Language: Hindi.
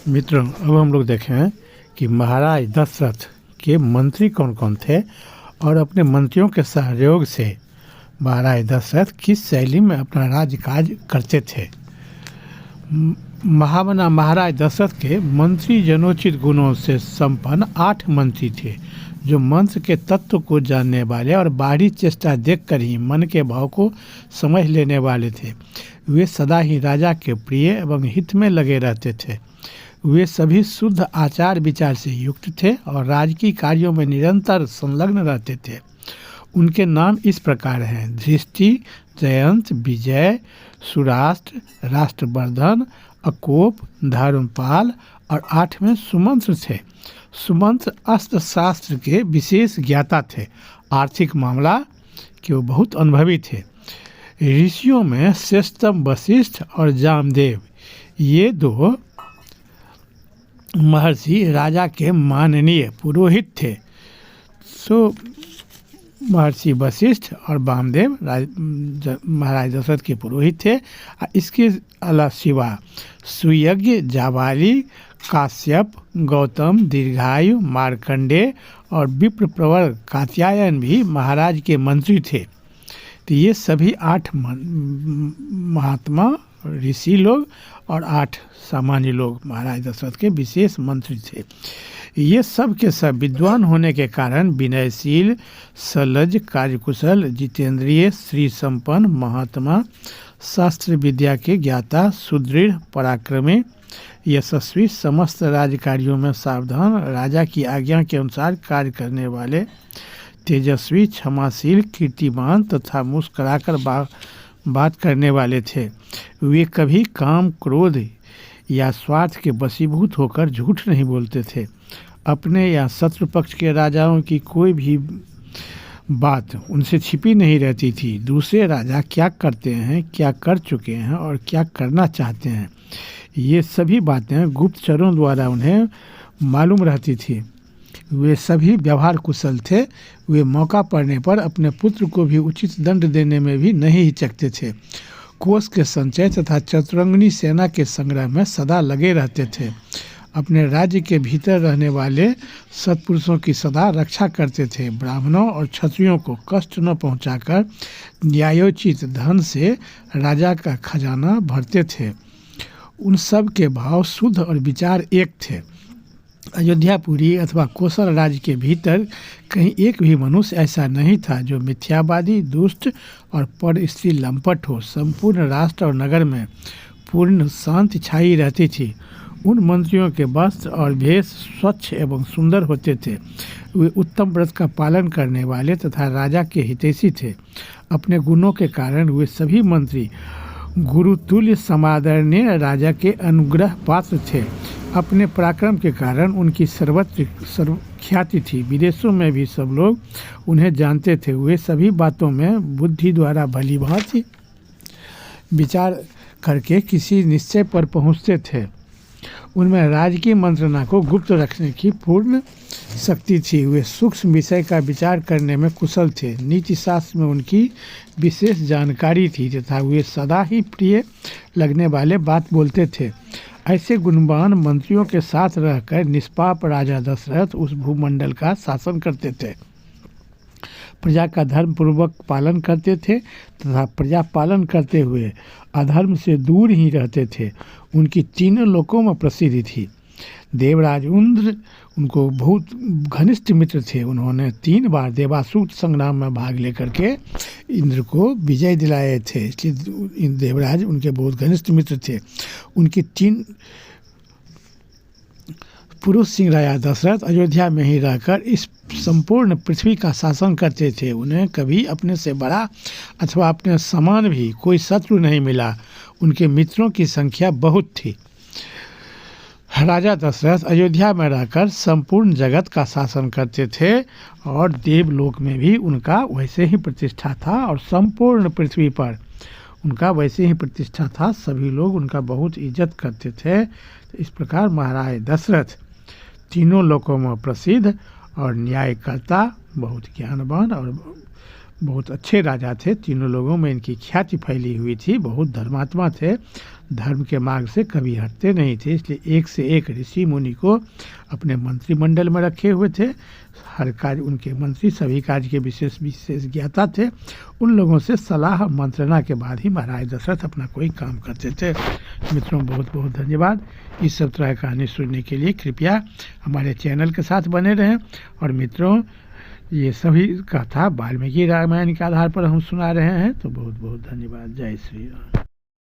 मित्रों, अब हम लोग देखें कि महाराज दशरथ के मंत्री कौन कौन थे और अपने मंत्रियों के सहयोग से महाराज दशरथ किस शैली में अपना राज्य काज करते थे। महामना महाराज दशरथ के मंत्री जनोचित गुणों से संपन्न 8 मंत्री थे, जो मंत्र के तत्व को जानने वाले और बाहरी चेष्टा देखकर ही मन के भाव को समझ लेने वाले थे। वे सदा ही राजा के प्रिय एवं हित में लगे रहते थे। वे सभी शुद्ध आचार विचार से युक्त थे और राजकीय कार्यों में निरंतर संलग्न रहते थे। उनके नाम इस प्रकार हैं: धृष्टि, जयंत, विजय, सुराष्ट्र, राष्ट्रवर्धन, अकोप, धर्मपाल और 8वें सुमंत्र थे। सुमंत्र अस्त्र शास्त्र के विशेष ज्ञाता थे। आर्थिक मामला के वो बहुत अनुभवी थे। ऋषियों में श्रेष्ठतम वशिष्ठ और जामदेव, ये 2 महर्षि राजा के माननीय पुरोहित थे। सो महर्षि वशिष्ठ और वामदेव महाराज दशरथ के पुरोहित थे। इसके सिवा सुयज्ञ, जाबाली, काश्यप, गौतम, दीर्घायु, मार्कंडेय और विप्रप्रवर कात्यायन भी महाराज के मंत्री थे। तो ये सभी 8 महात्मा ऋषि लोग और 8 सामान्य लोग महाराज दशरथ के विशेष मंत्री थे। ये सब के सब विद्वान होने के कारण विनयशील, सलज, कार्यकुशल, जितेंद्रिय, श्री संपन्न, महात्मा, शास्त्र विद्या के ज्ञाता, सुदृढ़, पराक्रमी, यशस्वी, समस्त राज कार्यों में सावधान, राजा की आज्ञा के अनुसार कार्य करने वाले, तेजस्वी, क्षमाशील, कीर्तिमान तथा मुस्कुराकर बात करने वाले थे। वे कभी काम, क्रोध या स्वार्थ के वशीभूत होकर झूठ नहीं बोलते थे। अपने या शत्रु पक्ष के राजाओं की कोई भी बात उनसे छिपी नहीं रहती थी। दूसरे राजा क्या करते हैं, क्या कर चुके हैं और क्या करना चाहते हैं, ये सभी बातें गुप्तचरों द्वारा उन्हें मालूम रहती थी। वे सभी व्यवहार कुशल थे। वे मौका पड़ने पर अपने पुत्र को भी उचित दंड देने में भी नहीं हिचकते थे। कोष के संचय तथा चतुरंगिनी सेना के संग्रह में सदा लगे रहते थे। अपने राज्य के भीतर रहने वाले सत्पुरुषों की सदा रक्षा करते थे। ब्राह्मणों और क्षत्रियों को कष्ट न पहुंचाकर न्यायोचित धन से राजा का खजाना भरते थे। उन सब के भाव शुद्ध और विचार एक थे। अयोध्यापुरी अथवा कोसल राज्य के भीतर कहीं एक भी मनुष्य ऐसा नहीं था जो मिथ्यावादी, दुष्ट और पर स्त्री लंपट हो। संपूर्ण राष्ट्र और नगर में पूर्ण शांति छाई रहती थी। उन मंत्रियों के वस्त्र और भेष स्वच्छ एवं सुंदर होते थे। वे उत्तम व्रत का पालन करने वाले तथा राजा के हितैषी थे। अपने गुणों के कारण वे सभी मंत्री गुरुतुल्य समादरणीय राजा के अनुग्रह पात्र थे। अपने पराक्रम के कारण उनकी सर्वत्र ख्याति थी। विदेशों में भी सब लोग उन्हें जानते थे। वे सभी बातों में बुद्धि द्वारा भली भांति विचार करके किसी निश्चय पर पहुँचते थे। उनमें राजकीय मंत्रणा को गुप्त रखने की पूर्ण शक्ति थी। वे सूक्ष्म विषय का विचार करने में कुशल थे। नीति शास्त्र में उनकी विशेष जानकारी थी तथा वे सदा ही प्रिय लगने वाले बात बोलते थे। ऐसे गुणवान मंत्रियों के साथ रहकर निष्पाप राजा दशरथ उस भूमंडल का शासन करते थे। प्रजा का धर्म पूर्वक पालन करते थे तथा प्रजा पालन करते हुए अधर्म से दूर ही रहते थे। उनकी 3 लोकों में प्रसिद्धि थी। देवराज इंद्र उनको बहुत घनिष्ठ मित्र थे। उन्होंने 3 बार देवासुर संग्राम में भाग लेकर के इंद्र को विजय दिलाए थे, इसलिए देवराज उनके बहुत घनिष्ठ मित्र थे। उनकी 3 पुरुष सिंह राजा दशरथ अयोध्या में ही रहकर इस संपूर्ण पृथ्वी का शासन करते थे। उन्हें कभी अपने से बड़ा अथवा अपने समान भी कोई शत्रु नहीं मिला। उनके मित्रों की संख्या बहुत थी। राजा दशरथ अयोध्या में रहकर संपूर्ण जगत का शासन करते थे और देवलोक में भी उनका वैसे ही प्रतिष्ठा था और संपूर्ण पृथ्वी पर उनका वैसे ही प्रतिष्ठा था। सभी लोग उनका बहुत इज्जत करते थे। तो इस प्रकार महाराज दशरथ 3 लोकों में प्रसिद्ध और न्यायकर्ता, बहुत ज्ञानवान और बहुत अच्छे राजा थे। 3 लोगों में इनकी ख्याति फैली हुई थी। बहुत धर्मात्मा थे। धर्म के मार्ग से कभी हटते नहीं थे, इसलिए एक से एक ऋषि मुनि को अपने मंत्रिमंडल में रखे हुए थे। हर कार्य उनके मंत्री सभी कार्य के विशेष विशेष ज्ञाता थे। उन लोगों से सलाह मंत्रणा के बाद ही महाराज दशरथ अपना कोई काम करते थे। मित्रों, बहुत बहुत धन्यवाद। इस सब तरह कहानी सुनने के लिए कृपया हमारे चैनल के साथ बने रहें। और मित्रों, ये सभी कथा वाल्मीकि रामायण के आधार पर हम सुना रहे हैं, तो बहुत बहुत धन्यवाद। जय श्री राम।